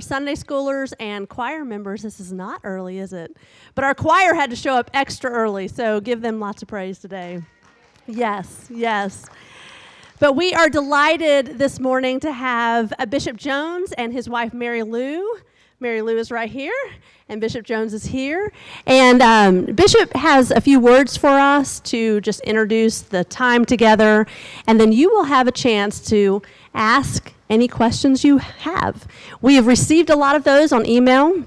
Sunday schoolers and choir members. This is not early, is it? But our choir had to show up extra early, so give them lots of praise today. Yes, yes. But we are delighted this morning to have Bishop Jones and his wife, Mary Lou. Mary Lou is right here, and Bishop Jones is here. And Bishop has a few words for us to just introduce the time together, and then you will have a chance to ask any questions you have. We have received a lot of those on email,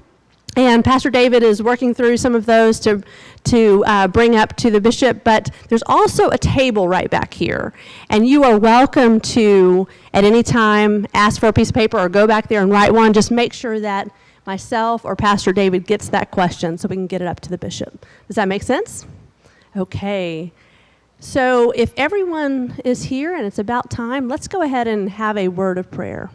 and Pastor David is working through some of those to bring up to the bishop, but there's also a table right back here, and you are welcome to, at any time, ask for a piece of paper or go back there and write one. Just make sure that myself or Pastor David gets that question so we can get it up to the bishop. Does that make sense? Okay. So if everyone is here and it's about time, let's go ahead and have a word of prayer.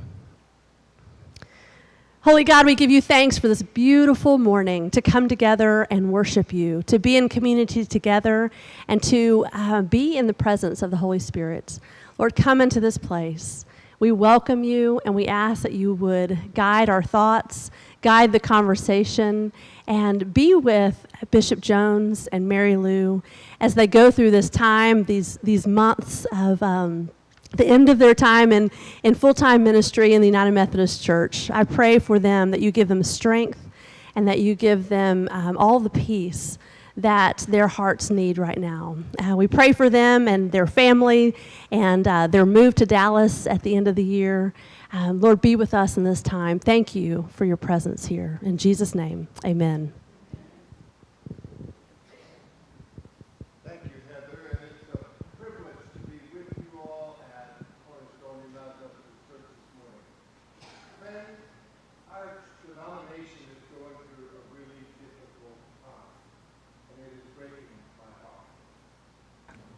Holy God, we give you thanks for this beautiful morning to come together and worship you, to be in community together, and to be in the presence of the Holy Spirit. Lord, come into this place. We welcome you, and we ask that you would guide our thoughts, guide the conversation, and be with Bishop Jones and Mary Lou as they go through this time, these months of the end of their time in full-time ministry in the United Methodist Church. I pray for them that you give them strength and that you give them all the peace that their hearts need right now. We pray for them and their family and their move to Dallas at the end of the year. Lord, be with us in this time. Thank you for your presence here. In Jesus' name, amen. Thank you, Heather, and it's a privilege to be with you all at Cornerstone United Methodist Church this morning. Friends, our denomination is going through a really difficult time, and it is breaking my heart.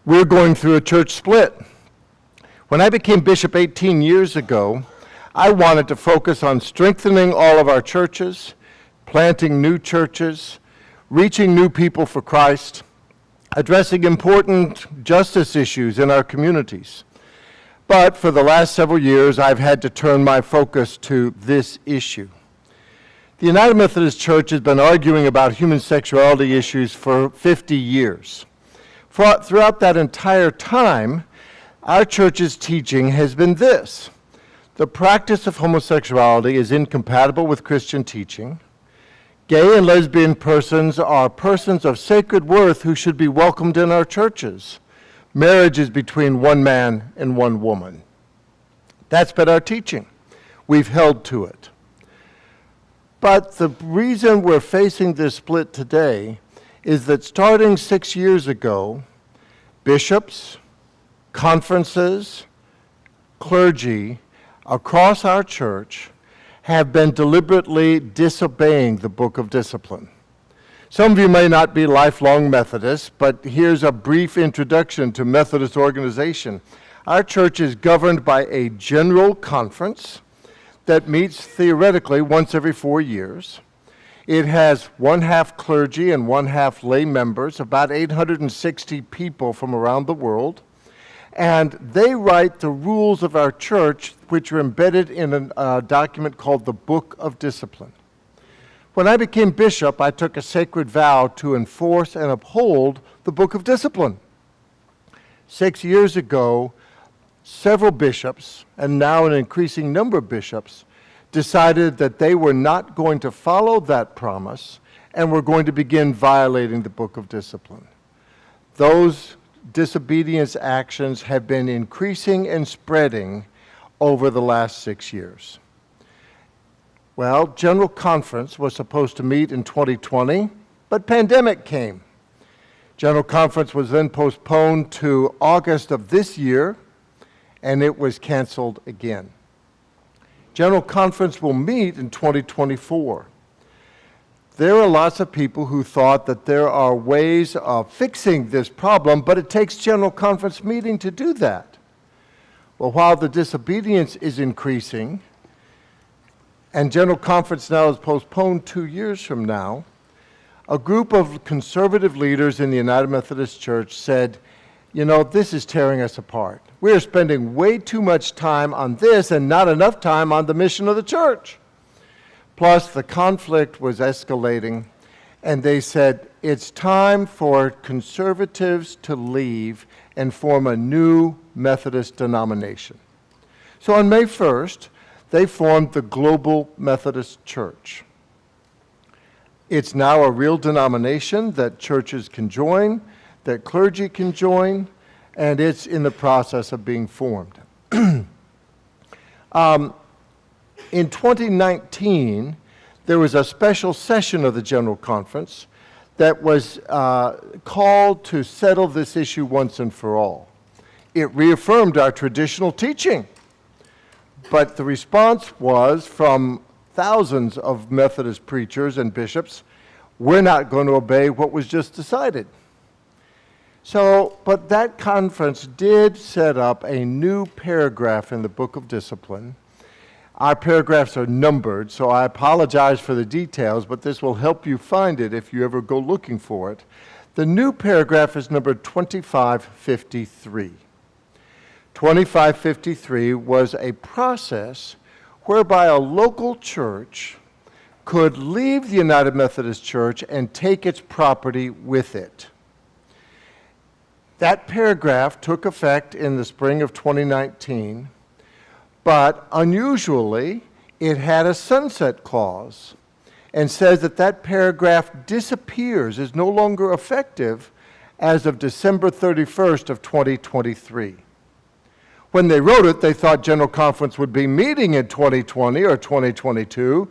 We're going through a church split. When I became bishop 18 years ago, I wanted to focus on strengthening all of our churches, planting new churches, reaching new people for Christ, addressing important justice issues in our communities. But for the last several years, I've had to turn my focus to this issue. The United Methodist Church has been arguing about human sexuality issues for 50 years. Throughout that entire time, our church's teaching has been this: the practice of homosexuality is incompatible with Christian teaching. Gay and lesbian persons are persons of sacred worth who should be welcomed in our churches. Marriage is between one man and one woman. That's been our teaching. We've held to it. But the reason we're facing this split today is that starting 6 years ago, bishops, conferences, clergy across our church have been deliberately disobeying the Book of Discipline. Some of you may not be lifelong Methodists, but here's a brief introduction to Methodist organization. Our church is governed by a general conference that meets theoretically once every 4 years. It has one half clergy and one half lay members, about 860 people from around the world. And they write the rules of our church, which are embedded in a document called the Book of Discipline. When I became bishop, I took a sacred vow to enforce and uphold the Book of Discipline. 6 years ago, several bishops, and now an increasing number of bishops, decided that they were not going to follow that promise and were going to begin violating the Book of Discipline. Those disobedience actions have been increasing and spreading over the last 6 years. Well, General Conference was supposed to meet in 2020, but pandemic came. General Conference was then postponed to August of this year, and it was canceled again. General Conference will meet in 2024. There are lots of people who thought that there are ways of fixing this problem, but it takes General Conference meeting to do that. Well, while the disobedience is increasing, and General Conference now is postponed 2 years from now, a group of conservative leaders in the United Methodist Church said, you know, this is tearing us apart. We are spending way too much time on this and not enough time on the mission of the church. Plus, the conflict was escalating, and they said, it's time for conservatives to leave and form a new Methodist denomination. So on May 1st, they formed the Global Methodist Church. It's now a real denomination that churches can join, that clergy can join, and it's in the process of being formed. In 2019, there was a special session of the General Conference that was called to settle this issue once and for all. It reaffirmed our traditional teaching, but the response was from thousands of Methodist preachers and bishops, we're not going to obey what was just decided. So, but that conference did set up a new paragraph in the Book of Discipline. Our paragraphs are numbered, so I apologize for the details, but this will help you find it if you ever go looking for it. The new paragraph is numbered 2553. 2553 was a process whereby a local church could leave the United Methodist Church and take its property with it. That paragraph took effect in the spring of 2019, but unusually, it had a sunset clause and says that that paragraph disappears, is no longer effective as of December 31st of 2023. When they wrote it, they thought General Conference would be meeting in 2020 or 2022,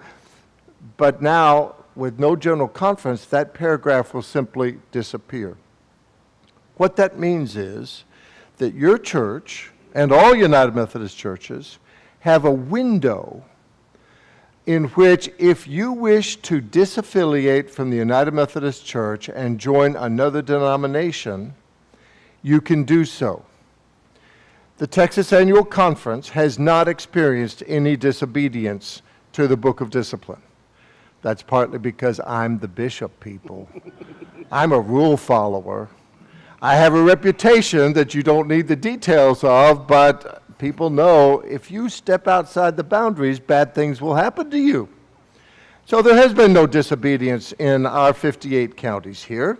but now, with no General Conference, that paragraph will simply disappear. What that means is that your church and all United Methodist churches have a window in which, if you wish to disaffiliate from the United Methodist Church and join another denomination, you can do so. The Texas Annual Conference has not experienced any disobedience to the Book of Discipline. That's partly because I'm the bishop, people. I'm a rule follower. I have a reputation that you don't need the details of, but people know if you step outside the boundaries, bad things will happen to you. So there has been no disobedience in our 58 counties here,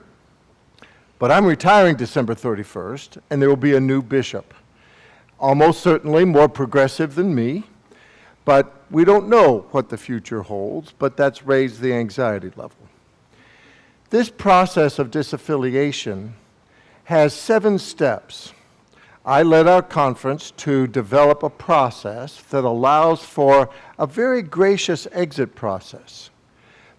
but I'm retiring December 31st, and there will be a new bishop. Almost certainly more progressive than me, but we don't know what the future holds, but that's raised the anxiety level. This process of disaffiliation has 7 steps. I led our conference to develop a process that allows for a very gracious exit process.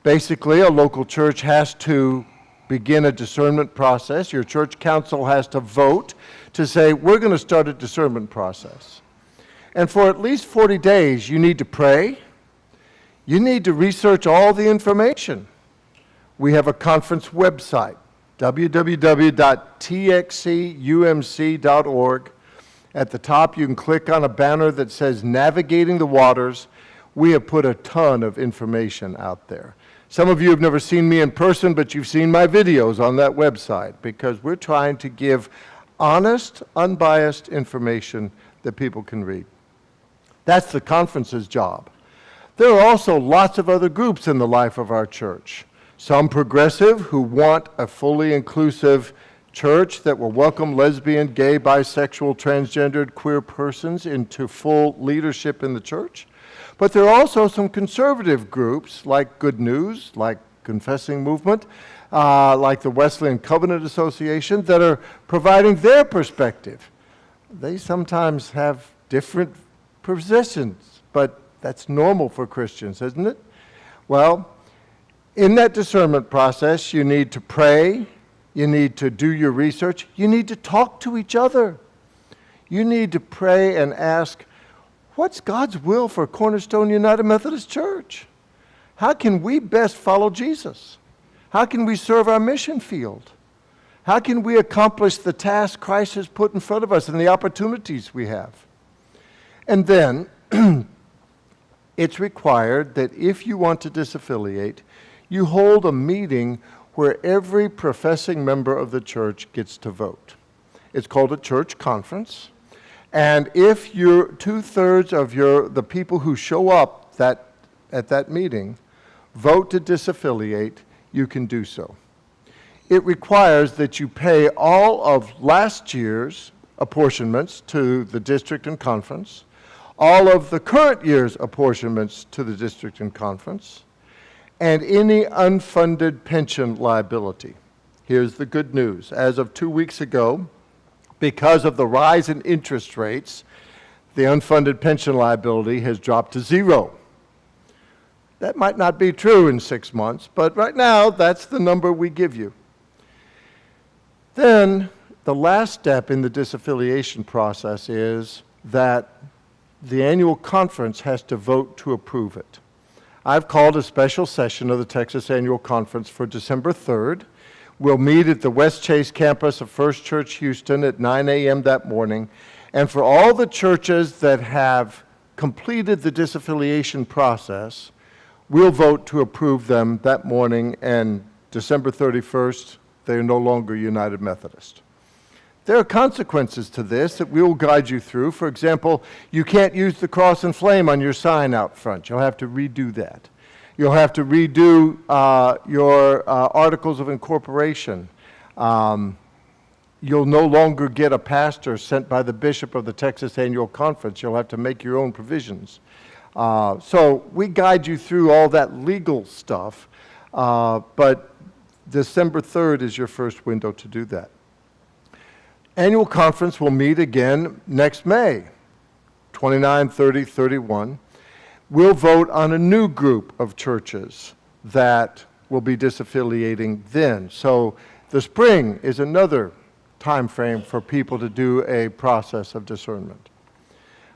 Basically, a local church has to begin a discernment process. Your church council has to vote to say, we're going to start a discernment process. And for at least 40 days, you need to pray. You need to research all the information. We have a conference website, www.txcumc.org. At the top, you can click on a banner that says Navigating the Waters. We have put a ton of information out there. Some of you have never seen me in person, but you've seen my videos on that website, because we're trying to give honest, unbiased information that people can read. That's the conference's job. There are also lots of other groups in the life of our church. Some progressive who want a fully inclusive church that will welcome lesbian, gay, bisexual, transgendered, queer persons into full leadership in the church. But there are also some conservative groups like Good News, like Confessing Movement, like the Wesleyan Covenant Association, that are providing their perspective. They sometimes have different positions, but that's normal for Christians, isn't it? Well, in that discernment process, you need to pray, you need to do your research, you need to talk to each other. You need to pray and ask, what's God's will for Cornerstone United Methodist Church? How can we best follow Jesus? How can we serve our mission field? How can we accomplish the task Christ has put in front of us and the opportunities we have? And then, it's required that if you want to disaffiliate, you hold a meeting where every professing member of the church gets to vote. It's called a church conference. And if you're 2/3 of the people who show up at that meeting vote to disaffiliate, you can do so. It requires that you pay all of last year's apportionments to the district and conference, all of the current year's apportionments to the district and conference, and any unfunded pension liability. Here's the good news. As of 2 weeks ago, because of the rise in interest rates, the unfunded pension liability has dropped to 0. That might not be true in 6 months, but right now, that's the number we give you. Then, the last step in the disaffiliation process is that the annual conference has to vote to approve it. I've called a special session of the Texas Annual Conference for December 3rd. We'll meet at the West Chase campus of First Church Houston at 9 a.m. that morning. And for all the churches that have completed the disaffiliation process, we'll vote to approve them that morning, and December 31st, they are no longer United Methodist. There are consequences to this that we will guide you through. For example, you can't use the cross and flame on your sign out front. You'll have to redo that. You'll have to redo your articles of incorporation. You'll no longer get a pastor sent by the bishop of the Texas Annual Conference. You'll have to make your own provisions. So we guide you through all that legal stuff, but December 3rd is your first window to do that. Annual conference will meet again next May, 29, 30, 31. We'll vote on a new group of churches that will be disaffiliating then. So the spring is another time frame for people to do a process of discernment.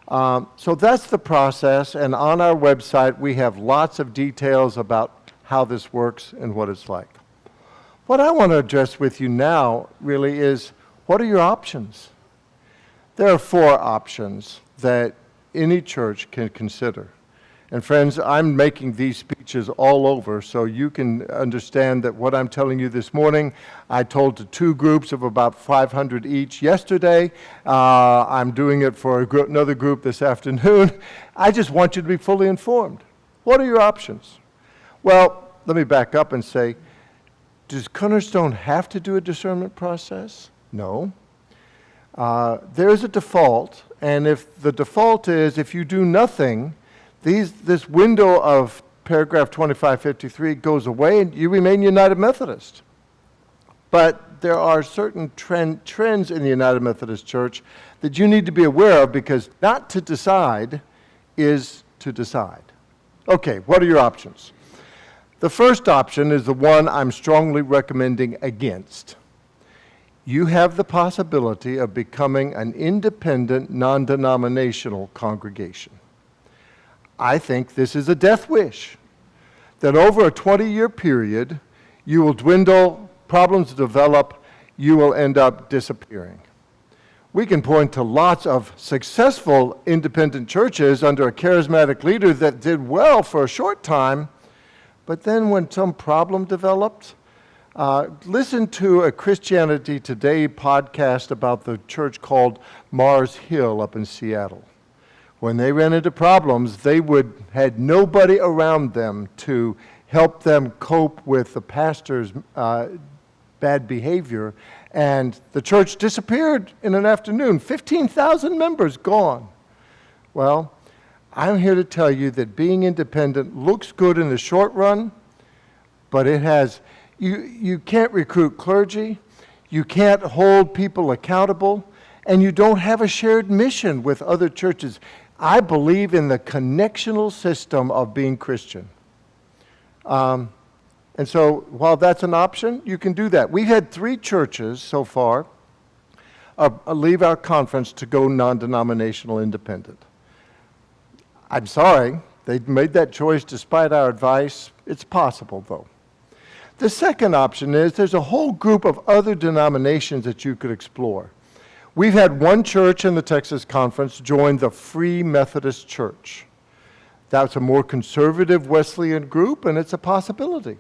So that's the process, and on our website we have lots of details about how this works and what it's like. What I want to address with you now really is, what are your options? There are 4 options that any church can consider. And friends, I'm making these speeches all over so you can understand that what I'm telling you this morning, I told to 2 groups of about 500 each yesterday. I'm doing it for another group this afternoon. I just want you to be fully informed. What are your options? Well, let me back up and say, does Cornerstone have to do a discernment process? No. There is a default, and if the default is if you do nothing, this window of paragraph 2553 goes away and you remain United Methodist. But there are certain trends in the United Methodist Church that you need to be aware of, because not to decide is to decide. Okay, what are your options? The first option is the one I'm strongly recommending against. You have the possibility of becoming an independent, non-denominational congregation. I think this is a death wish, that over a 20-year period, you will dwindle, problems develop, you will end up disappearing. We can point to lots of successful independent churches under a charismatic leader that did well for a short time, but then when some problem developed, listen to a Christianity Today podcast about the church called Mars Hill up in Seattle. When they ran into problems, they had nobody around them to help them cope with the pastor's bad behavior, and the church disappeared in an afternoon. 15,000 members gone. Well, I'm here to tell you that being independent looks good in the short run, but it has, you can't recruit clergy, you can't hold people accountable, and you don't have a shared mission with other churches. I believe in the connectional system of being Christian. And so while that's an option, you can do that. We've had 3 churches so far leave our conference to go non-denominational independent. I'm sorry, they made that choice despite our advice. It's possible, though. The second option is there's a whole group of other denominations that you could explore. We've had one church in the Texas Conference join the Free Methodist Church. That's a more conservative Wesleyan group, and it's a possibility.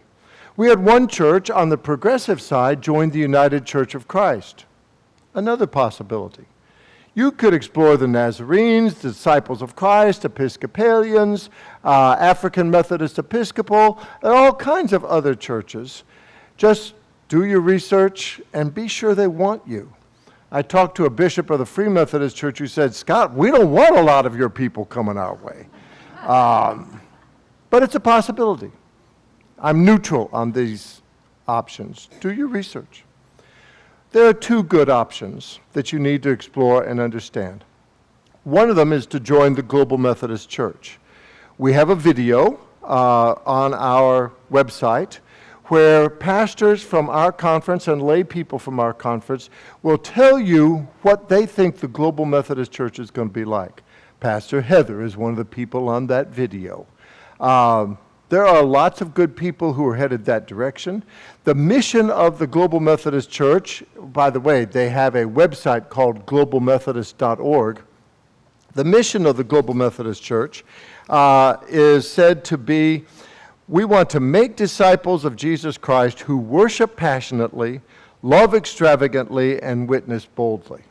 We had one church on the progressive side join the United Church of Christ. Another possibility. You could explore the Nazarenes, the Disciples of Christ, Episcopalians, African Methodist Episcopal, and all kinds of other churches. Just do your research and be sure they want you. I talked to a bishop of the Free Methodist Church who said, Scott, we don't want a lot of your people coming our way. But it's a possibility. I'm neutral on these options. Do your research. There are two good options that you need to explore and understand. One of them is to join the Global Methodist Church. We have a video on our website where pastors from our conference and lay people from our conference will tell you what they think the Global Methodist Church is going to be like. Pastor Heather is one of the people on that video. There are lots of good people who are headed that direction. The mission of the Global Methodist Church, by the way, they have a website called globalmethodist.org. The mission of the Global Methodist Church is said to be, we want to make disciples of Jesus Christ who worship passionately, love extravagantly, and witness boldly.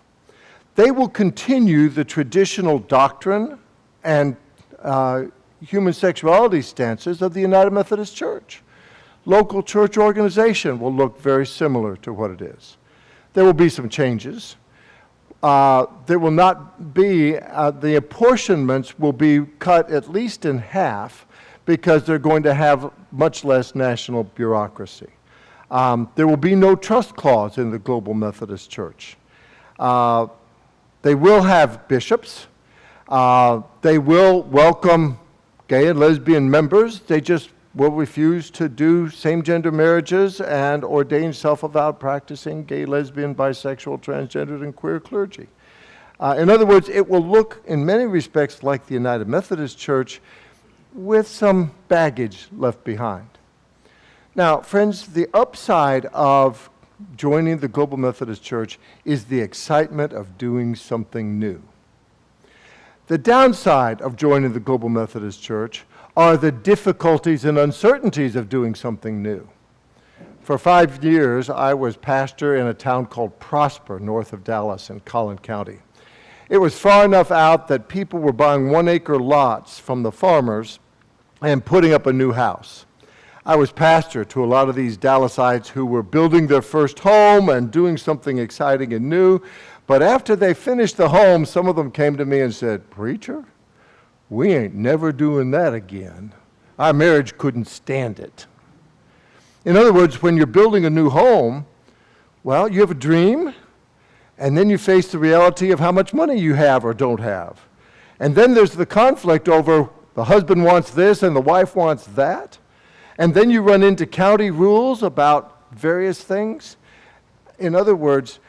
They will continue the traditional doctrine and human sexuality stances of the United Methodist Church. Local church organization will look very similar to what it is. There will be some changes. There will not be, the apportionments will be cut at least in half because they're going to have much less national bureaucracy. There will be no trust clause in the Global Methodist Church. They will have bishops. They will welcome gay and lesbian members. They just will refuse to do same-gender marriages and ordain self-avowed practicing gay, lesbian, bisexual, transgendered, and queer clergy. In other words, it will look in many respects like the United Methodist Church with some baggage left behind. Now, friends, the upside of joining the Global Methodist Church is the excitement of doing something new. The downside of joining the Global Methodist Church are the difficulties and uncertainties of doing something new. For 5 years, I was pastor in a town called Prosper, north of Dallas in Collin County. It was far enough out that people were buying 1-acre lots from the farmers and putting up a new house. I was pastor to a lot of these Dallasites who were building their first home and doing something exciting and new. But after they finished the home, some of them came to me and said, "Preacher, we ain't never doing that again. Our marriage couldn't stand it." In other words, when you're building a new home, well, you have a dream, and then you face the reality of how much money you have or don't have. And then there's the conflict over the husband wants this and the wife wants that. And then you run into county rules about various things. In other words,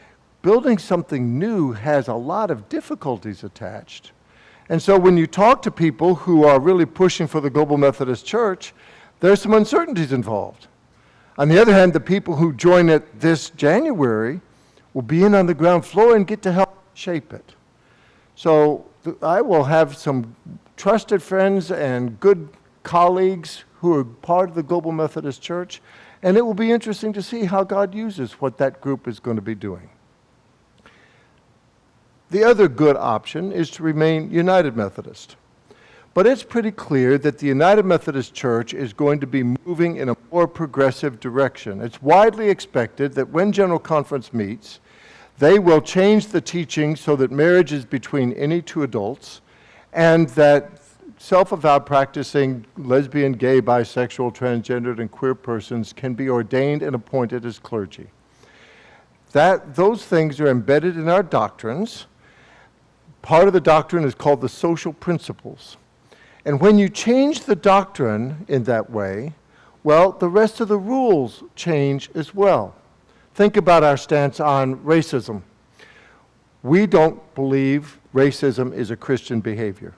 building something new has a lot of difficulties attached. And so when you talk to people who are really pushing for the Global Methodist Church, there's some uncertainties involved. On the other hand, the people who join it this January will be in on the ground floor and get to help shape it. So I will have some trusted friends and good colleagues who are part of the Global Methodist Church, and it will be interesting to see how God uses what that group is going to be doing. The other good option is to remain United Methodist. But it's pretty clear that the United Methodist Church is going to be moving in a more progressive direction. It's widely expected that when General Conference meets, they will change the teaching so that marriage is between any two adults, and that self-avowed practicing lesbian, gay, bisexual, transgendered, and queer persons can be ordained and appointed as clergy. Those things are embedded in our doctrines. Part of the doctrine is called the social principles. And when you change the doctrine in that way, well, the rest of the rules change as well. Think about our stance on racism. We don't believe racism is a Christian behavior.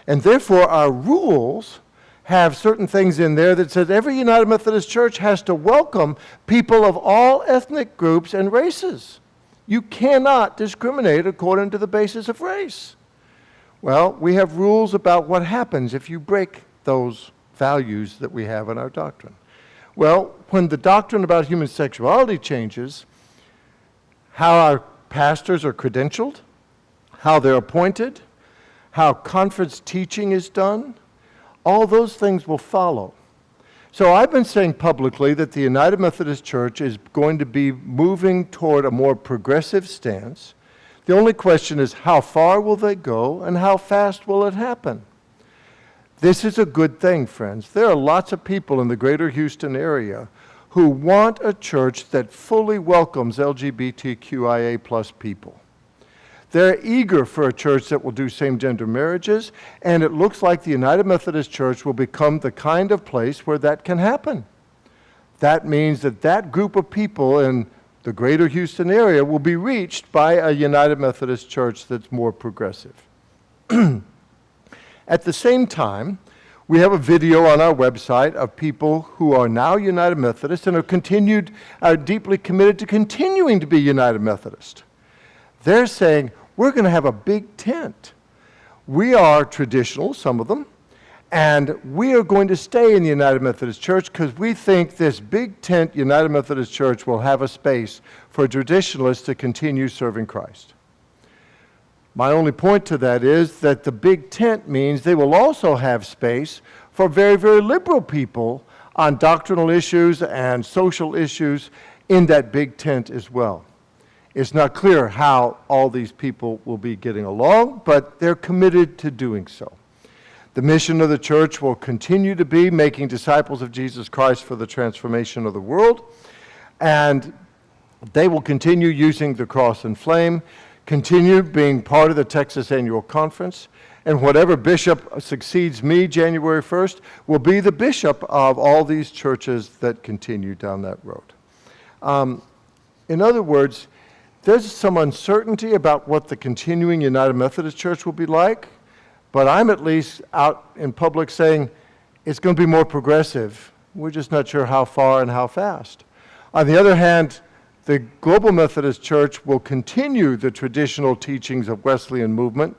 And therefore, our rules have certain things in there that says every United Methodist Church has to welcome people of all ethnic groups and races. You cannot discriminate according to the basis of race. Well, we have rules about what happens if you break those values that we have in our doctrine. Well, when the doctrine about human sexuality changes, how our pastors are credentialed, how they're appointed, how conference teaching is done. All those things will follow. So I've been saying publicly that the United Methodist Church is going to be moving toward a more progressive stance. The only question is, how far will they go and how fast will it happen? This is a good thing, friends. There are lots of people in the greater Houston area who want a church that fully welcomes LGBTQIA plus people. They're eager for a church that will do same-gender marriages, and it looks like the United Methodist Church will become the kind of place where that can happen. That means that that group of people in the greater Houston area will be reached by a United Methodist Church that's more progressive. At the same time, we have a video on our website of people who are now United Methodist and are deeply committed to continuing to be United Methodist. They're saying, we're going to have a big tent. We are traditional, some of them, and we are going to stay in the United Methodist Church because we think this big tent United Methodist Church will have a space for traditionalists to continue serving Christ. My only point to that is that the big tent means they will also have space for very, very liberal people on doctrinal issues and social issues in that big tent as well. It's not clear how all these people will be getting along, but they're committed to doing so. The mission of the church will continue to be making disciples of Jesus Christ for the transformation of the world, and they will continue using the cross and flame, continue being part of the Texas Annual Conference, and whatever bishop succeeds me January 1st will be the bishop of all these churches that continue down that road. In other words, there's some uncertainty about what the continuing United Methodist Church will be like, but I'm at least out in public saying it's going to be more progressive. We're just not sure how far and how fast. On the other hand, the Global Methodist Church will continue the traditional teachings of Wesleyan movement,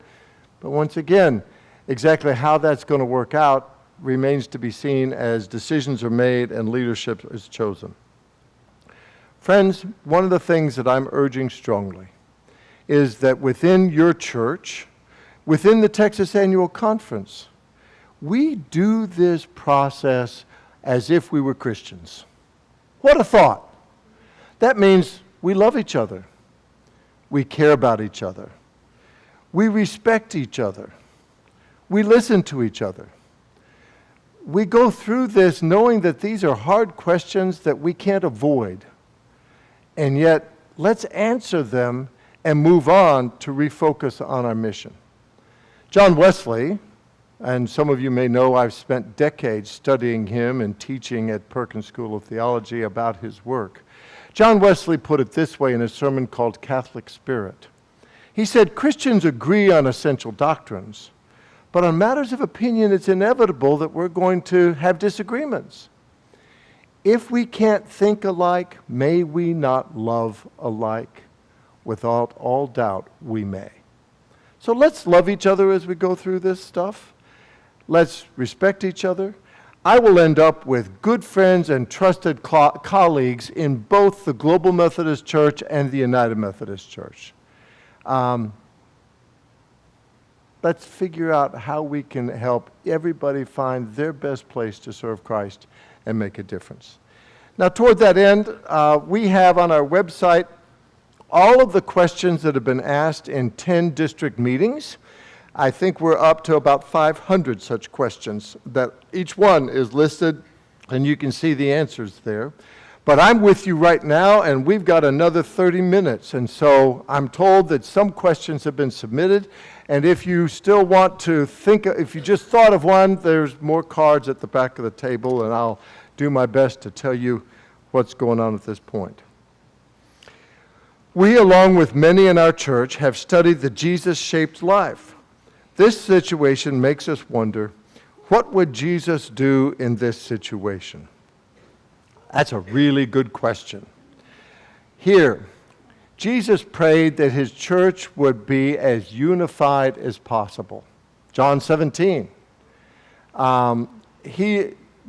but once again, exactly how that's going to work out remains to be seen as decisions are made and leadership is chosen. Friends, one of the things that I'm urging strongly is that within your church, within the Texas Annual Conference, we do this process as if we were Christians. What a thought! That means we love each other. We care about each other. We respect each other. We listen to each other. We go through this knowing that these are hard questions that we can't avoid. And yet, let's answer them and move on to refocus on our mission. John Wesley, and some of you may know I've spent decades studying him and teaching at Perkins School of Theology about his work. John Wesley put it this way in a sermon called Catholic Spirit. He said, Christians agree on essential doctrines, but on matters of opinion, it's inevitable that we're going to have disagreements. If we can't think alike, may we not love alike? Without all doubt, we may. So let's love each other as we go through this stuff. Let's respect each other. I will end up with good friends and trusted colleagues in both the Global Methodist Church and the United Methodist Church. Let's figure out how we can help everybody find their best place to serve Christ and make a difference. Now, toward that end, we have on our website all of the questions that have been asked in 10 district meetings. I think we're up to about 500 such questions that each one is listed, and you can see the answers there. But I'm with you right now, and we've got another 30 minutes, and so I'm told that some questions have been submitted, and if you still want to think, if you just thought of one, there's more cards at the back of the table, and I'll do my best to tell you what's going on at this point. We, along with many in our church, have studied the Jesus-shaped life. This situation makes us wonder, what would Jesus do in this situation? That's a really good question. Here, Jesus prayed that his church would be as unified as possible. John 17.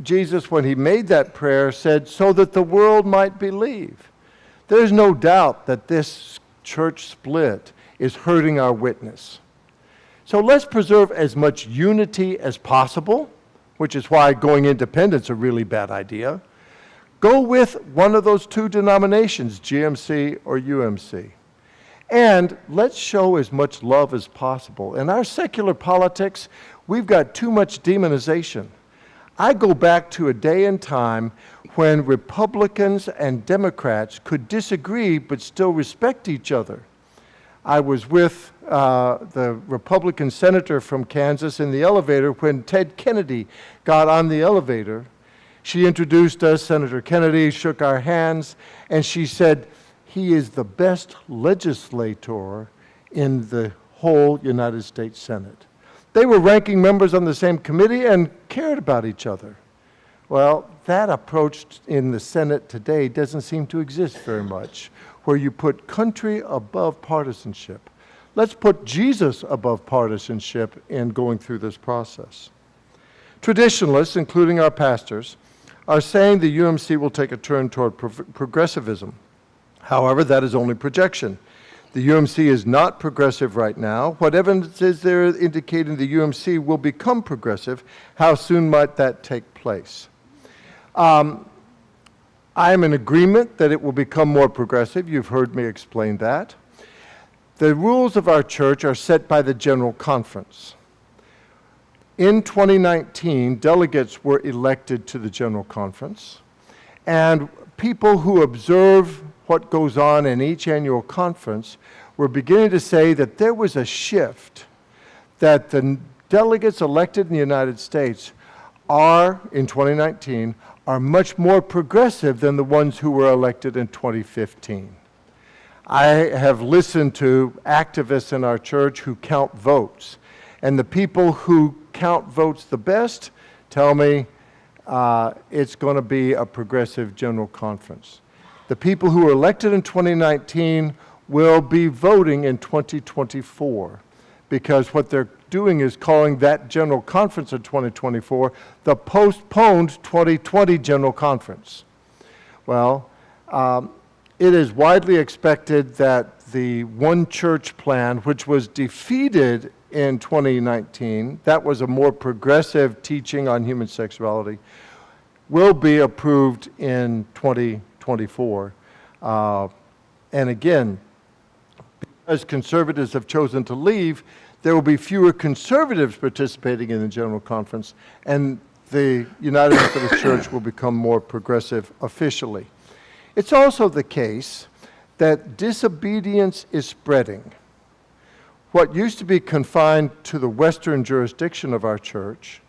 Jesus, when he made that prayer, said, so that the world might believe. There's no doubt that this church split is hurting our witness. So let's preserve as much unity as possible, which is why going independent's a really bad idea. Go with one of those two denominations, GMC or UMC. And let's show as much love as possible. In our secular politics, we've got too much demonization. I go back to a day and time when Republicans and Democrats could disagree but still respect each other. I was with the Republican senator from Kansas in the elevator when Ted Kennedy got on the elevator. She introduced us, Senator Kennedy, shook our hands, and she said, "He is the best legislator in the whole United States Senate." They were ranking members on the same committee and cared about each other. Well, that approach in the Senate today doesn't seem to exist very much, where you put country above partisanship. Let's put Jesus above partisanship in going through this process. Traditionalists, including our pastors, are saying the UMC will take a turn toward progressivism. However, that is only projection. The UMC is not progressive right now. What evidence is there indicating the UMC will become progressive? How soon might that take place? I am in agreement that it will become more progressive. You've heard me explain that. The rules of our church are set by the General Conference. In 2019, delegates were elected to the General Conference, and people who observe what goes on in each annual conference were beginning to say that there was a shift, that the delegates elected in the United States in 2019, are much more progressive than the ones who were elected in 2015. I have listened to activists in our church who count votes, and the people who count votes the best tell me it's going to be a progressive General Conference. The people who were elected in 2019 will be voting in 2024, because what they're doing is calling that General Conference of 2024 the postponed 2020 General Conference. Well, it is widely expected that the One Church plan, which was defeated in 2019, that was a more progressive teaching on human sexuality, will be approved in 2024. And again, because conservatives have chosen to leave, there will be fewer conservatives participating in the General Conference, and the United Methodist Church will become more progressive officially. It's also the case that disobedience is spreading. What used to be confined to the western jurisdiction of our church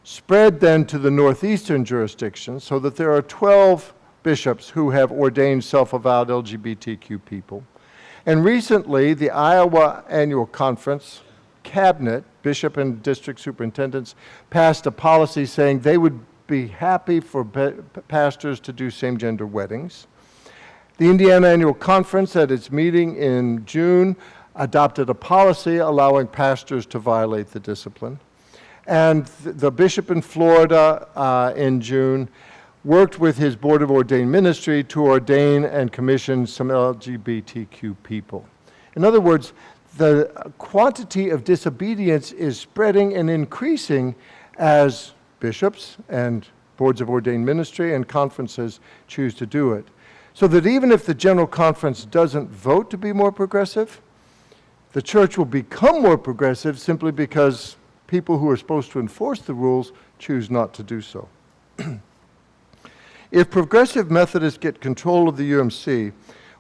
spread then to the northeastern jurisdiction, so that there are 12 bishops who have ordained self-avowed LGBTQ people. And recently, the Iowa Annual Conference Cabinet, bishop and district superintendents, passed a policy saying they would be happy for pastors to do same-gender weddings. The Indiana Annual Conference, at its meeting in June, adopted a policy allowing pastors to violate the discipline. And the bishop in Florida in June worked with his Board of Ordained Ministry to ordain and commission some LGBTQ people. In other words, the quantity of disobedience is spreading and increasing as bishops and boards of ordained ministry and conferences choose to do it. So that even if the General Conference doesn't vote to be more progressive, the church will become more progressive simply because people who are supposed to enforce the rules choose not to do so. If progressive Methodists get control of the UMC,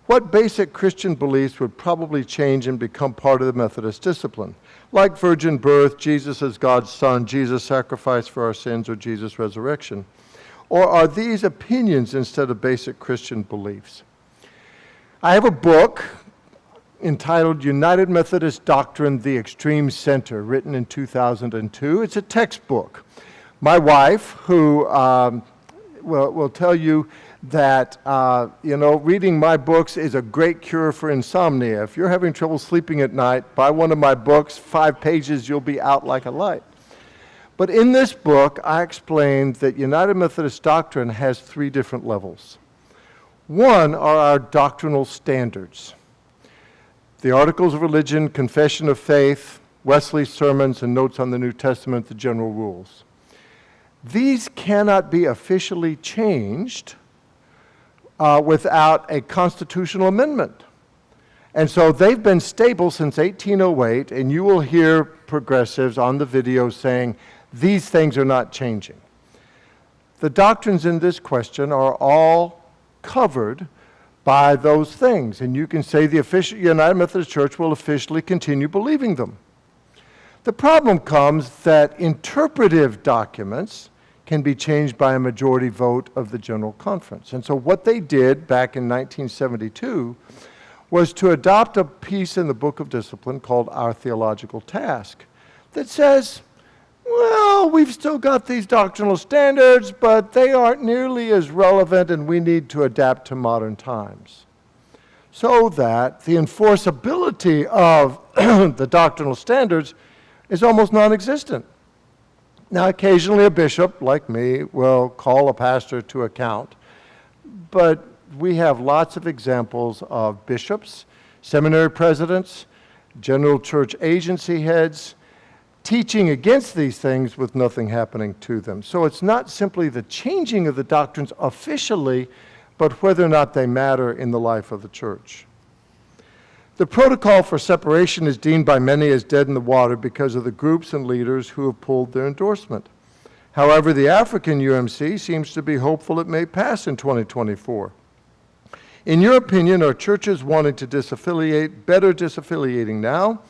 what basic Christian beliefs would probably change and become part of the Methodist discipline? Like virgin birth, Jesus as God's Son, Jesus' sacrifice for our sins, or Jesus' resurrection? Or are these opinions instead of basic Christian beliefs? I have a book entitled United Methodist Doctrine, The Extreme Center, written in 2002. It's a textbook. My wife, who will tell you that, reading my books is a great cure for insomnia. If you're having trouble sleeping at night, buy one of my books, 5 pages, you'll be out like a light. But in this book, I explained that United Methodist doctrine has 3 different levels. One are our doctrinal standards. the Articles of Religion, Confession of Faith, Wesley's sermons, and notes on the New Testament, the general rules. These cannot be officially changed without a constitutional amendment. And so they've been stable since 1808, and you will hear progressives on the video saying, these things are not changing. The doctrines in this question are all covered by those things, and you can say the official United Methodist Church will officially continue believing them. The problem comes that interpretive documents can be changed by a majority vote of the General Conference. And so what they did back in 1972 was to adopt a piece in the Book of Discipline called Our Theological Task that says, well, we've still got these doctrinal standards, but they aren't nearly as relevant, and we need to adapt to modern times. So that the enforceability of the doctrinal standards is almost non-existent. Now, occasionally a bishop, like me, will call a pastor to account, but we have lots of examples of bishops, seminary presidents, general church agency heads, teaching against these things with nothing happening to them. So it's not simply the changing of the doctrines officially, but whether or not they matter in the life of the church. The protocol for separation is deemed by many as dead in the water because of the groups and leaders who have pulled their endorsement. However, the African UMC seems to be hopeful it may pass in 2024. In your opinion, are churches wanting to disaffiliate better disaffiliating now,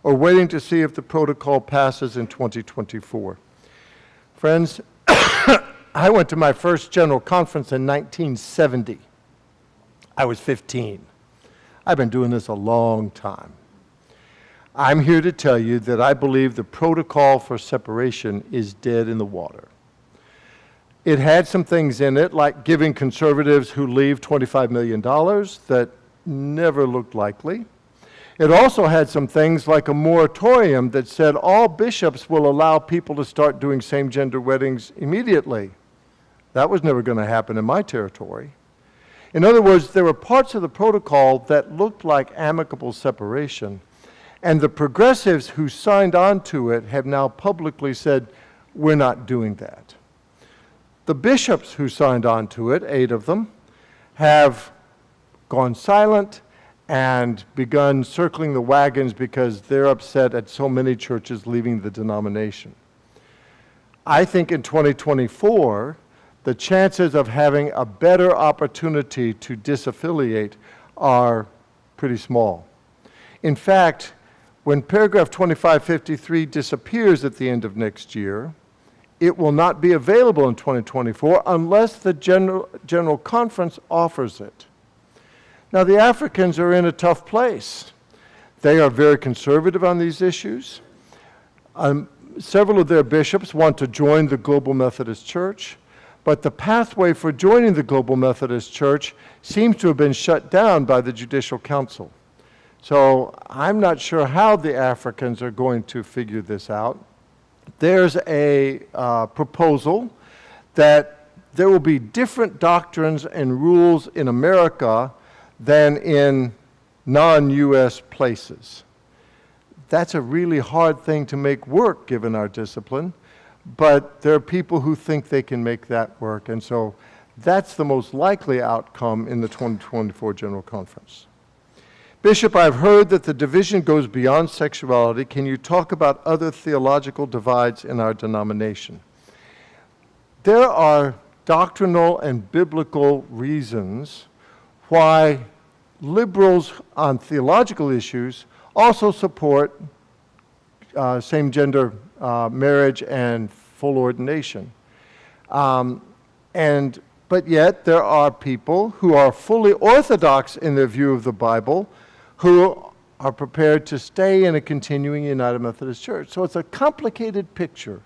or waiting to see if the protocol passes in 2024? Friends, I went to my first General Conference in 1970. I was 15. I've been doing this a long time. I'm here to tell you that I believe the protocol for separation is dead in the water. It had some things in it, like giving conservatives who leave $25 million that never looked likely. It also had some things like a moratorium that said all bishops will allow people to start doing same-gender weddings immediately. That was never going to happen in my territory. In other words, there were parts of the protocol that looked like amicable separation, and the progressives who signed on to it have now publicly said, we're not doing that. The bishops who signed on to it, 8 of them, have gone silent and begun circling the wagons because they're upset at so many churches leaving the denomination. I think in 2024, the chances of having a better opportunity to disaffiliate are pretty small. In fact, when paragraph 2553 disappears at the end of next year, it will not be available in 2024 unless the General Conference offers it. Now, the Africans are in a tough place. They are very conservative on these issues. Several of their bishops want to join the Global Methodist Church, but the pathway for joining the Global Methodist Church seems to have been shut down by the Judicial Council. So I'm not sure how the Africans are going to figure this out. There's a proposal that there will be different doctrines and rules in America than in non-U.S. places. That's a really hard thing to make work given our discipline, but there are people who think they can make that work, and so that's the most likely outcome in the 2024 General Conference. Bishop, I've heard that the division goes beyond sexuality. Can you talk about other theological divides in our denomination? There are doctrinal and biblical reasons why liberals on theological issues also support same-gender marriage and full ordination. But yet there are people who are fully orthodox in their view of the Bible who are prepared to stay in a continuing United Methodist Church. So it's a complicated picture.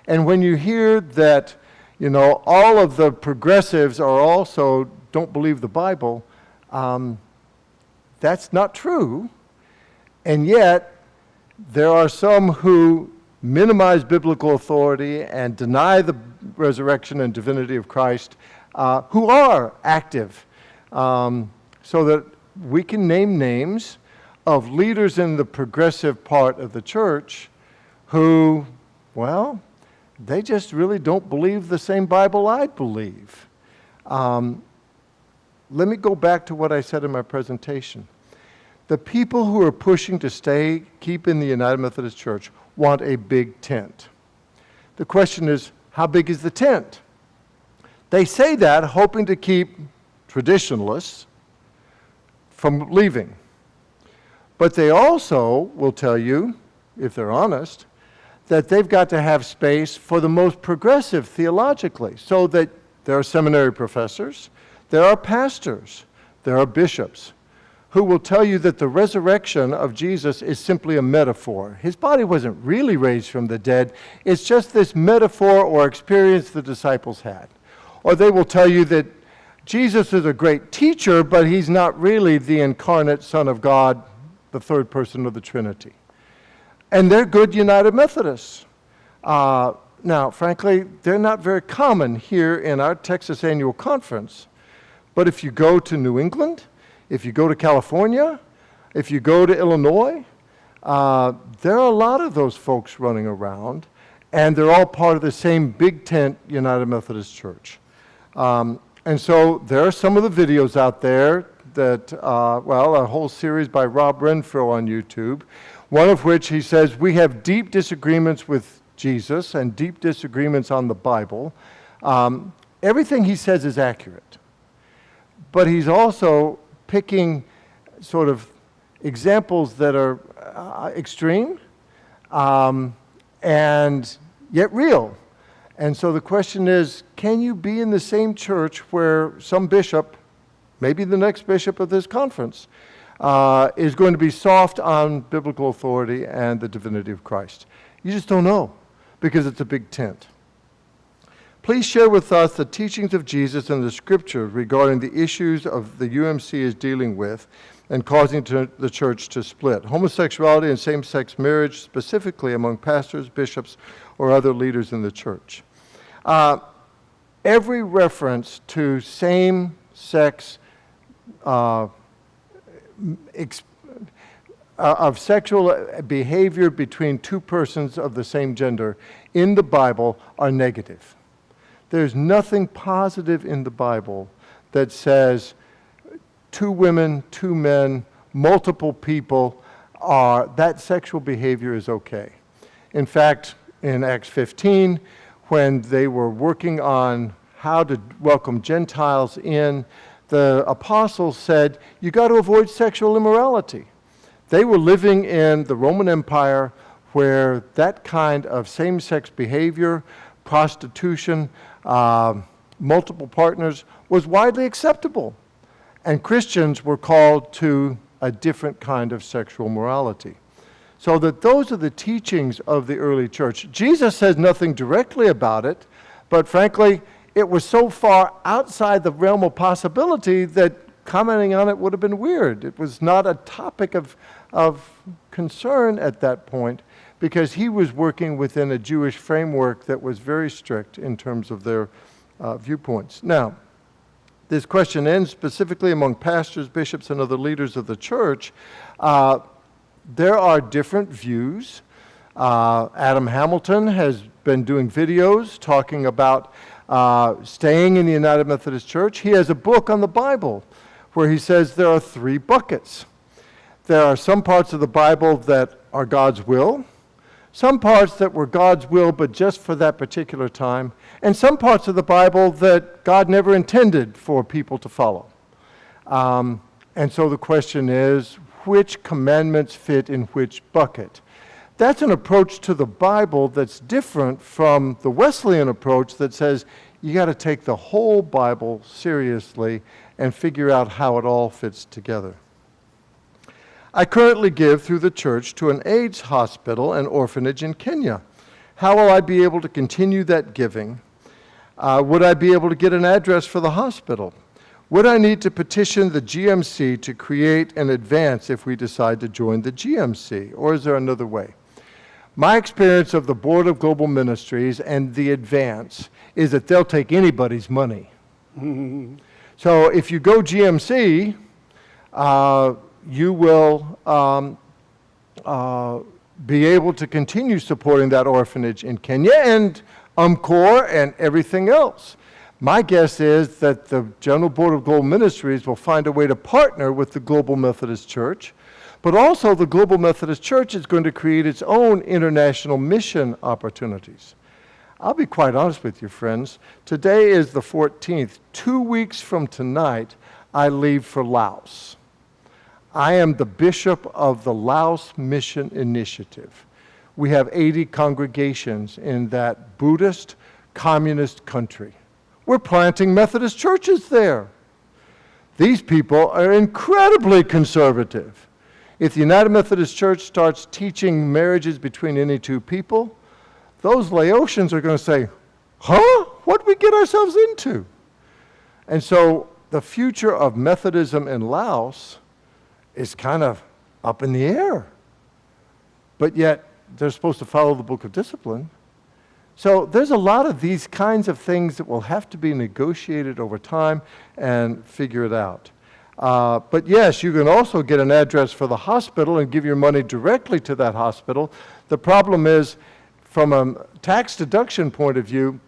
And when you hear that, all of the progressives are also don't believe the Bible, that's not true. And yet, there are some who minimize biblical authority and deny the resurrection and divinity of Christ, who are active, so that we can name names of leaders in the progressive part of the church who, well, they just really don't believe the same Bible I believe. Let me go back to what I said in my presentation. The people who are pushing to keep in the United Methodist Church want a big tent. The question is, how big is the tent? They say that hoping to keep traditionalists from leaving. But they also will tell you, if they're honest, that they've got to have space for the most progressive theologically, so that there are seminary professors, there are pastors, there are bishops, who will tell you that the resurrection of Jesus is simply a metaphor. His body wasn't really raised from the dead. It's just this metaphor or experience the disciples had. Or they will tell you that Jesus is a great teacher, but he's not really the incarnate Son of God, the third person of the Trinity. And they're good United Methodists. Now, frankly, they're not very common here in our Texas Annual Conference. But if you go to New England, if you go to California, if you go to Illinois, there are a lot of those folks running around, and they're all part of the same big tent United Methodist Church. And so there are some of the videos out there that, a whole series by Rob Renfro on YouTube, one of which he says, we have deep disagreements with Jesus and deep disagreements on the Bible. Everything he says is accurate. But he's also picking sort of examples that are extreme and yet real. And so the question is, can you be in the same church where some bishop, maybe the next bishop of this conference, is going to be soft on biblical authority and the divinity of Christ? You just don't know, because it's a big tent. Please share with us the teachings of Jesus and the scriptures regarding the issues of the UMC is dealing with and causing the church to split. Homosexuality and same-sex marriage, specifically among pastors, bishops, or other leaders in the church. Every reference to same-sex of sexual behavior between two persons of the same gender in the Bible are negative. There's nothing positive in the Bible that says two women, two men, multiple people, that sexual behavior is okay. In fact, in Acts 15, when they were working on how to welcome Gentiles in, the apostles said, you got to avoid sexual immorality. They were living in the Roman Empire where that kind of same-sex behavior, prostitution, multiple partners was widely acceptable. And Christians were called to a different kind of sexual morality. So that those are the teachings of the early church. Jesus says nothing directly about it, but frankly, it was so far outside the realm of possibility that commenting on it would have been weird. It was not a topic of concern at that point, because he was working within a Jewish framework that was very strict in terms of their viewpoints. Now, this question ends specifically among pastors, bishops, and other leaders of the church. There are different views. Adam Hamilton has been doing videos talking about staying in the United Methodist Church. He has a book on the Bible where he says there are 3 buckets. There are some parts of the Bible that are God's will, some parts that were God's will but just for that particular time, and some parts of the Bible that God never intended for people to follow. And so the question is, which commandments fit in which bucket? That's an approach to the Bible that's different from the Wesleyan approach that says you got to take the whole Bible seriously and figure out how it all fits together. I currently give through the church to an AIDS hospital and orphanage in Kenya. How will I be able to continue that giving? Would I be able to get an address for the hospital? Would I need to petition the GMC to create an advance if we decide to join the GMC, or is there another way? My experience of the Board of Global Ministries and the advance is that they'll take anybody's money. So if you go GMC, you will be able to continue supporting that orphanage in Kenya and UMCOR and everything else. My guess is that the General Board of Global Ministries will find a way to partner with the Global Methodist Church, but also the Global Methodist Church is going to create its own international mission opportunities. I'll be quite honest with you, friends. Today is the 14th. 2 weeks from tonight, I leave for Laos. I am the bishop of the Laos Mission Initiative. We have 80 congregations in that Buddhist, communist country. We're planting Methodist churches there. These people are incredibly conservative. If the United Methodist Church starts teaching marriages between any two people, those Laotians are going to say, huh? What did we get ourselves into? And so the future of Methodism in Laos is kind of up in the air. But yet, they're supposed to follow the Book of Discipline. So there's a lot of these kinds of things that will have to be negotiated over time and figure it out. But yes, you can also get an address for the hospital and give your money directly to that hospital. The problem is, from a tax deduction point of view,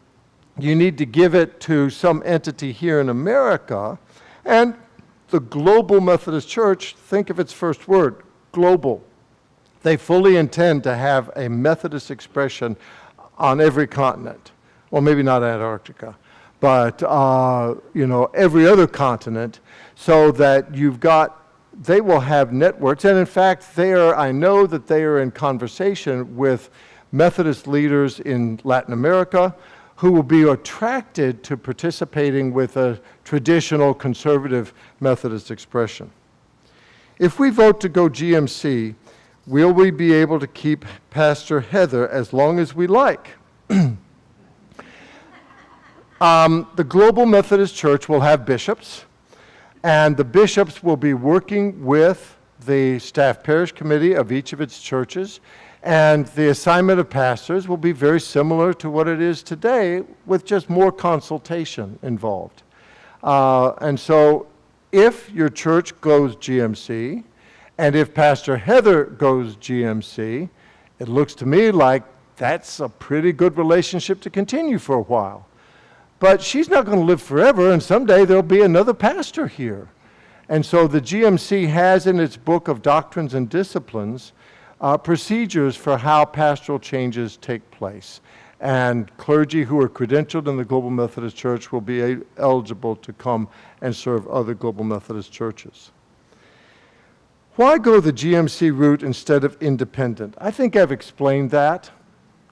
you need to give it to some entity here in America. And the Global Methodist Church, think of its first word, global. They fully intend to have a Methodist expression on every continent. Well, maybe not Antarctica, but every other continent, so that they will have networks. And in fact, I know that they are in conversation with Methodist leaders in Latin America who will be attracted to participating with a traditional conservative Methodist expression. If we vote to go GMC, will we be able to keep Pastor Heather as long as we like? The Global Methodist Church will have bishops, and the bishops will be working with the staff parish committee of each of its churches, and the assignment of pastors will be very similar to what it is today, with just more consultation involved. And so if your church goes GMC, and if Pastor Heather goes GMC, it looks to me like that's a pretty good relationship to continue for a while. But she's not going to live forever, and someday there'll be another pastor here. And so the GMC has in its book of doctrines and disciplines procedures for how pastoral changes take place. And clergy who are credentialed in the Global Methodist Church will be eligible to come and serve other Global Methodist churches. Why go the GMC route instead of independent? I think I've explained that.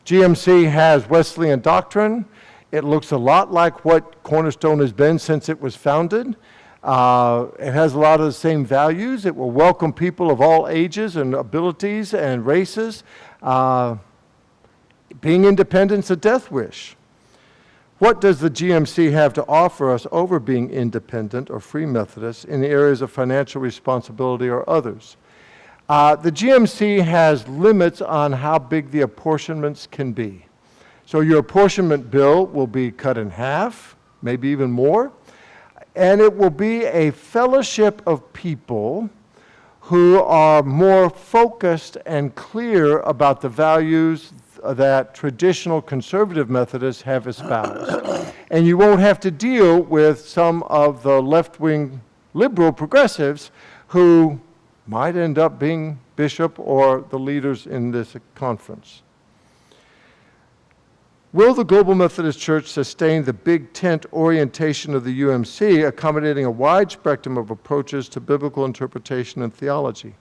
GMC has Wesleyan doctrine. It looks a lot like what Cornerstone has been since it was founded. It has a lot of the same values. It will welcome people of all ages and abilities and races. Being independent is a death wish. What does the GMC have to offer us over being independent or free Methodists in the areas of financial responsibility or others? The GMC has limits on how big the apportionments can be. So your apportionment bill will be cut in half, maybe even more, and it will be a fellowship of people who are more focused and clear about the values that traditional conservative Methodists have espoused. And you won't have to deal with some of the left-wing liberal progressives who might end up being bishop or the leaders in this conference. Will the Global Methodist Church sustain the big tent orientation of the UMC, accommodating a wide spectrum of approaches to biblical interpretation and theology?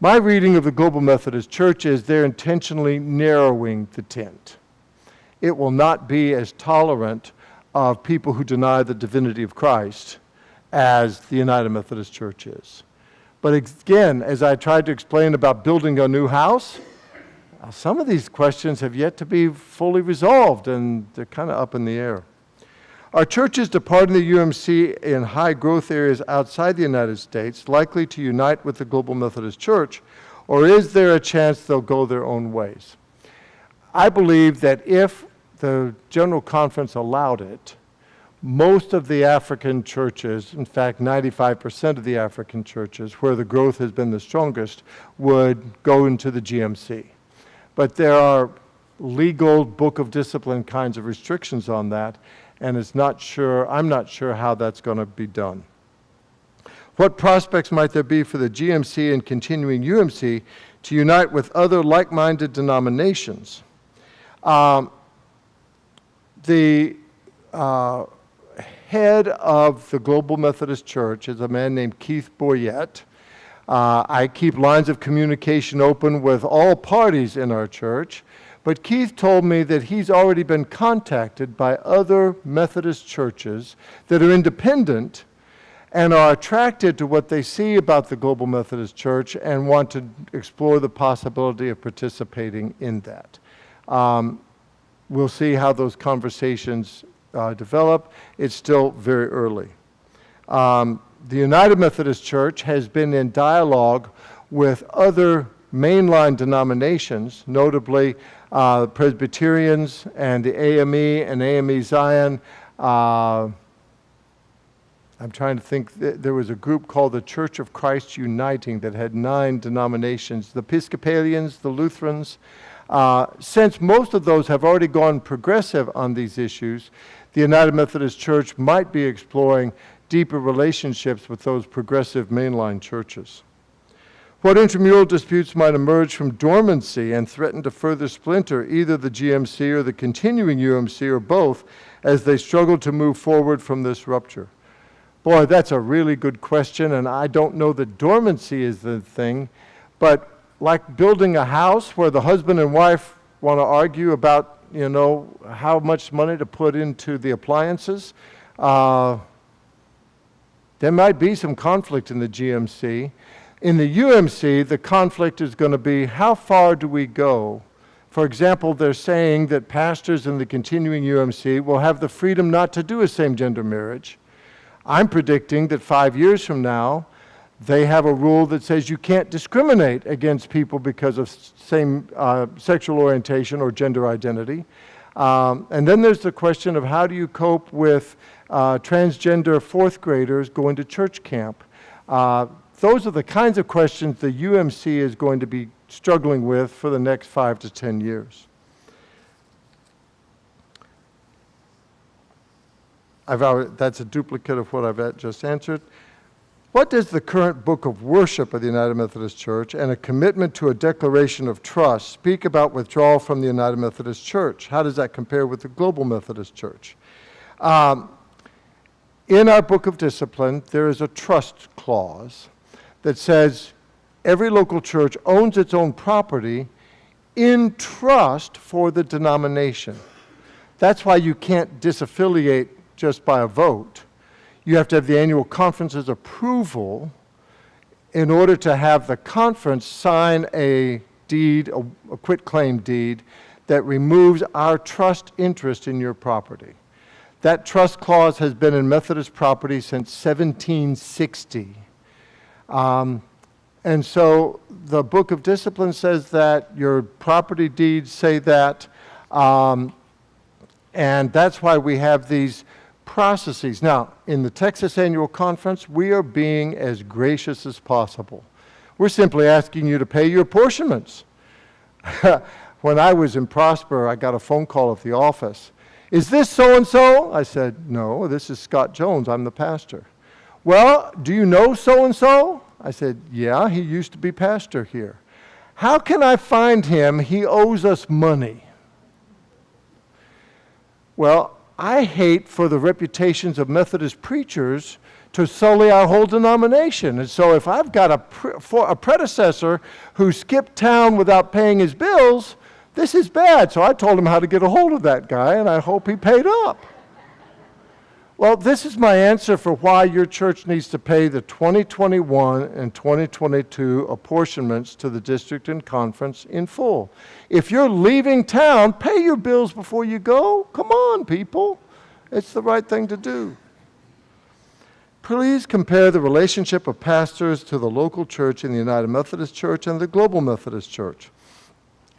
My reading of the Global Methodist Church is they're intentionally narrowing the tent. It will not be as tolerant of people who deny the divinity of Christ as the United Methodist Church is. But again, as I tried to explain about building a new house, some of these questions have yet to be fully resolved, and they're kind of up in the air. Are churches departing the UMC in high growth areas outside the United States likely to unite with the Global Methodist Church, or is there a chance they'll go their own ways? I believe that if the General Conference allowed it, most of the African churches, in fact 95% of the African churches where the growth has been the strongest, would go into the GMC. But there are legal book of discipline kinds of restrictions on that, and I'm not sure how that's going to be done. What prospects might there be for the GMC and continuing UMC to unite with other like-minded denominations? The head of the Global Methodist Church is a man named Keith Boyette. I keep lines of communication open with all parties in our church, but Keith told me that he's already been contacted by other Methodist churches that are independent and are attracted to what they see about the Global Methodist Church and want to explore the possibility of participating in that. We'll see how those conversations develop. It's still very early. The United Methodist Church has been in dialogue with other mainline denominations, notably Presbyterians and the AME and AME Zion. I'm trying to think, there was a group called the Church of Christ Uniting that had 9 denominations, the Episcopalians, the Lutherans. Since most of those have already gone progressive on these issues, the United Methodist Church might be exploring deeper relationships with those progressive mainline churches. What intramural disputes might emerge from dormancy and threaten to further splinter either the GMC or the continuing UMC or both as they struggle to move forward from this rupture? Boy, that's a really good question, and I don't know that dormancy is the thing, but like building a house where the husband and wife want to argue about, how much money to put into the appliances, there might be some conflict in the GMC. In the UMC, the conflict is going to be how far do we go? For example, they're saying that pastors in the continuing UMC will have the freedom not to do a same-gender marriage. I'm predicting that 5 years from now, they have a rule that says you can't discriminate against people because of same sexual orientation or gender identity. And then there's the question of how do you cope with transgender 4th graders going to church camp? Those are the kinds of questions the UMC is going to be struggling with for the next 5 to 10 years. That's a duplicate of what I've just answered. What does the current book of worship of the United Methodist Church and a commitment to a declaration of trust speak about withdrawal from the United Methodist Church? How does that compare with the Global Methodist Church? In our book of discipline, there is a trust clause that says every local church owns its own property in trust for the denomination. That's why you can't disaffiliate just by a vote. You have to have the annual conference's approval in order to have the conference sign a deed, a quitclaim deed, that removes our trust interest in your property. That trust clause has been in Methodist property since 1760. And so the Book of Discipline says that, your property deeds say that, and that's why we have these processes. Now, in the Texas Annual Conference, we are being as gracious as possible. We're simply asking you to pay your apportionments. When I was in Prosper, I got a phone call at the office. Is this so-and-so? I said, no, this is Scott Jones. I'm the pastor. Well, do you know so-and-so? I said, yeah, he used to be pastor here. How can I find him? He owes us money. Well, I hate for the reputations of Methodist preachers to sully our whole denomination. And so if I've got a predecessor who skipped town without paying his bills, this is bad. So I told him how to get a hold of that guy, and I hope he paid up. Well, this is my answer for why your church needs to pay the 2021 and 2022 apportionments to the district and conference in full. If you're leaving town, pay your bills before you go. Come on, people. It's the right thing to do. Please compare the relationship of pastors to the local church in the United Methodist Church and the Global Methodist Church.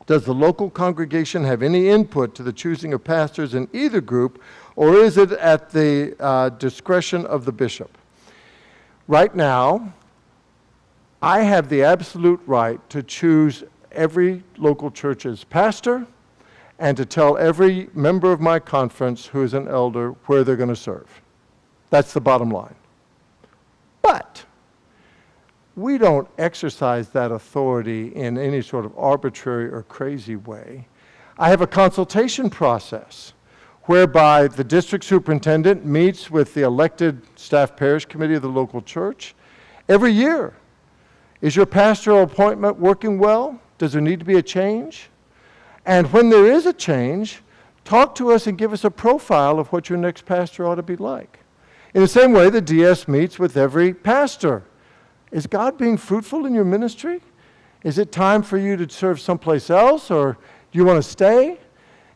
Does the local congregation have any input to the choosing of pastors in either group, or is it at the discretion of the bishop? Right now, I have the absolute right to choose every local church's pastor and to tell every member of my conference who is an elder where they're going to serve. That's the bottom line. But we don't exercise that authority in any sort of arbitrary or crazy way. I have a consultation process whereby the district superintendent meets with the elected staff parish committee of the local church every year. Is your pastoral appointment working well? Does there need to be a change? And when there is a change, talk to us and give us a profile of what your next pastor ought to be like. In the same way, the DS meets with every pastor. Is God being fruitful in your ministry? Is it time for you to serve someplace else, or do you want to stay?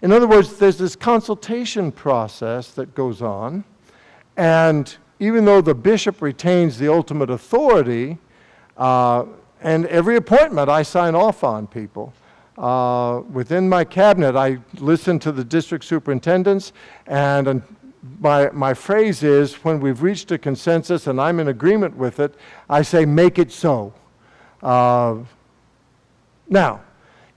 In other words, there's this consultation process that goes on, and even though the bishop retains the ultimate authority, and every appointment I sign off on people, within my cabinet I listen to the district superintendents, and my phrase is, when we've reached a consensus and I'm in agreement with it, I say, make it so. Now,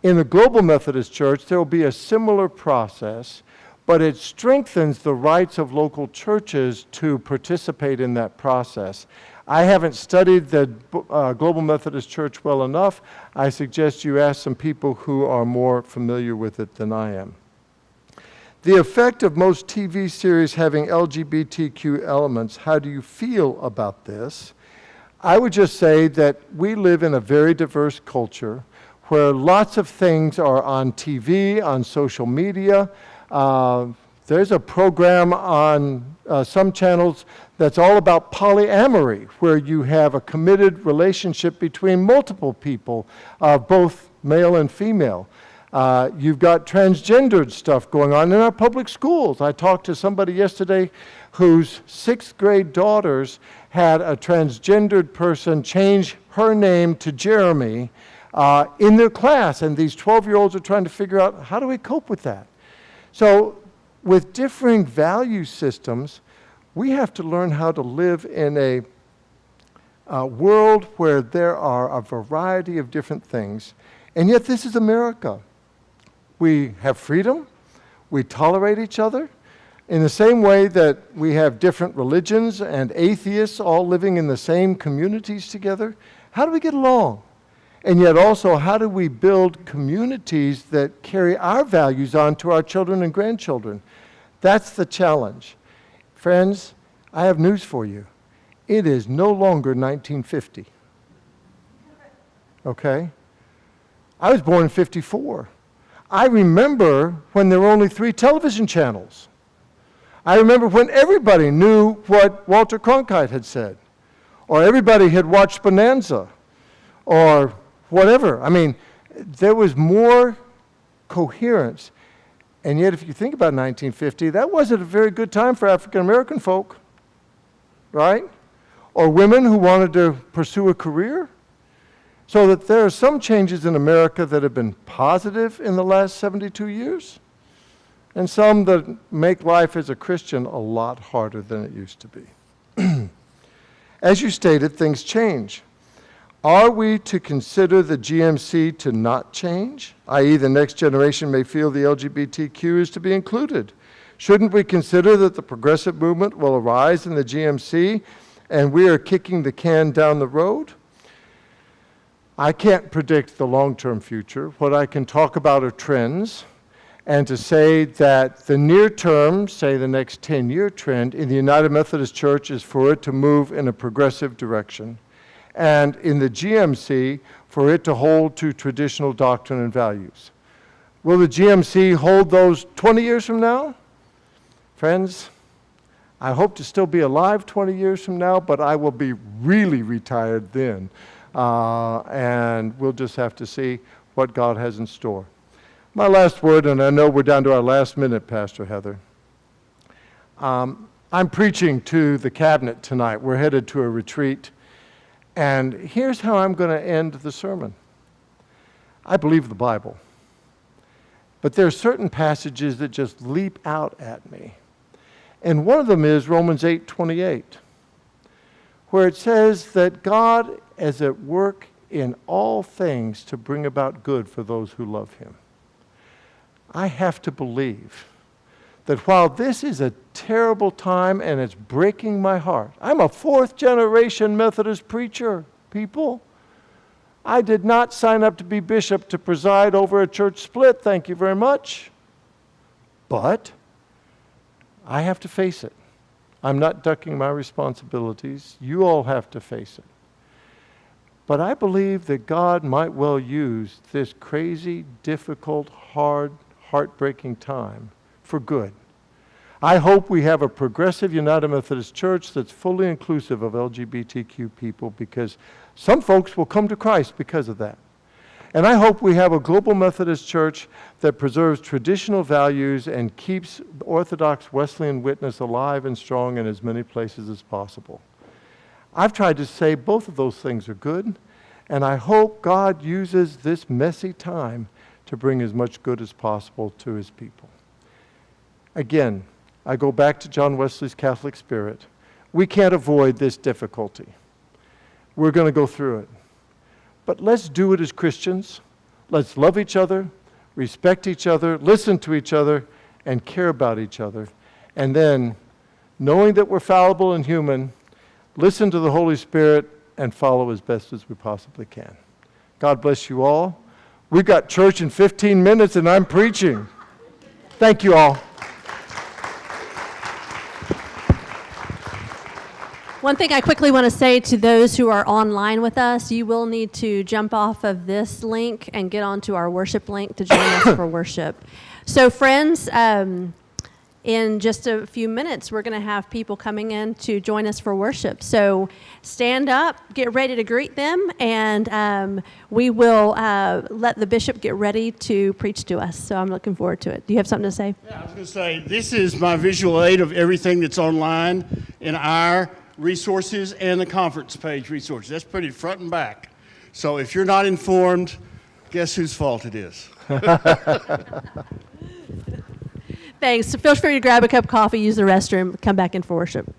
in the Global Methodist Church, there will be a similar process, but it strengthens the rights of local churches to participate in that process. I haven't studied the Global Methodist Church well enough. I suggest you ask some people who are more familiar with it than I am. The effect of most TV series having LGBTQ elements, how do you feel about this? I would just say that we live in a very diverse culture where lots of things are on TV, on social media. There's a program on some channels that's all about polyamory, where you have a committed relationship between multiple people, both male and female. You've got transgendered stuff going on in our public schools. I talked to somebody yesterday whose 6th grade daughters had a transgendered person change her name to Jeremy in their class, and these 12-year-olds are trying to figure out, how do we cope with that? So with differing value systems, we have to learn how to live in a world where there are a variety of different things, and yet this is America. We have freedom, we tolerate each other, in the same way that we have different religions and atheists all living in the same communities together. How do we get along? And yet also, how do we build communities that carry our values on to our children and grandchildren? That's the challenge. Friends, I have news for you. It is no longer 1950. Okay? I was born in 54. I remember when there were only 3 television channels. I remember when everybody knew what Walter Cronkite had said, or everybody had watched Bonanza, or whatever. I mean, there was more coherence. And yet, if you think about 1950, that wasn't a very good time for African American folk, right? Or women who wanted to pursue a career. So that there are some changes in America that have been positive in the last 72 years, and some that make life as a Christian a lot harder than it used to be. As you stated, things change. Are we to consider the GMC to not change, i.e. the next generation may feel the LGBTQ is to be included? Shouldn't we consider that the progressive movement will arise in the GMC and we are kicking the can down the road? I can't predict the long-term future. What I can talk about are trends, and to say that the near term, say the next 10-year trend in the United Methodist Church is for it to move in a progressive direction, and in the GMC for it to hold to traditional doctrine and values. Will the GMC hold those 20 years from now? Friends, I hope to still be alive 20 years from now, but I will be really retired then. And we'll just have to see what God has in store. My last word, and I know we're down to our last minute, Pastor Heather. I'm preaching to the cabinet tonight. We're headed to a retreat. And here's how I'm going to end the sermon. I believe the Bible. But there are certain passages that just leap out at me. And one of them is Romans 8:28, where it says that God is at work in all things to bring about good for those who love him. I have to believe that while this is a terrible time and it's breaking my heart, I'm a fourth-generation Methodist preacher, people. I did not sign up to be bishop to preside over a church split, thank you very much. But I have to face it. I'm not ducking my responsibilities. You all have to face it. But I believe that God might well use this crazy, difficult, hard, heartbreaking time for good. I hope we have a progressive United Methodist Church that's fully inclusive of LGBTQ people, because some folks will come to Christ because of that. And I hope we have a global Methodist Church that preserves traditional values and keeps Orthodox Wesleyan witness alive and strong in as many places as possible. I've tried to say both of those things are good, and I hope God uses this messy time to bring as much good as possible to his people. Again, I go back to John Wesley's Catholic spirit. We can't avoid this difficulty. We're going to go through it. But let's do it as Christians. Let's love each other, respect each other, listen to each other, and care about each other. And then, knowing that we're fallible and human, listen to the Holy Spirit and follow as best as we possibly can. God bless you all. We've got church in 15 minutes and I'm preaching. Thank you all. One thing I quickly want to say to those who are online with us, you will need to jump off of this link and get onto our worship link to join us for worship. So friends, in just a few minutes, we're going to have people coming in to join us for worship. So stand up, get ready to greet them, and we will let the bishop get ready to preach to us. So I'm looking forward to it. Do you have something to say? Yeah, I was going to say, this is my visual aid of everything that's online in our resources and the conference page resources. That's pretty front and back. So if you're not informed, guess whose fault it is? Thanks. Feel free to grab a cup of coffee, use the restroom, come back in for worship.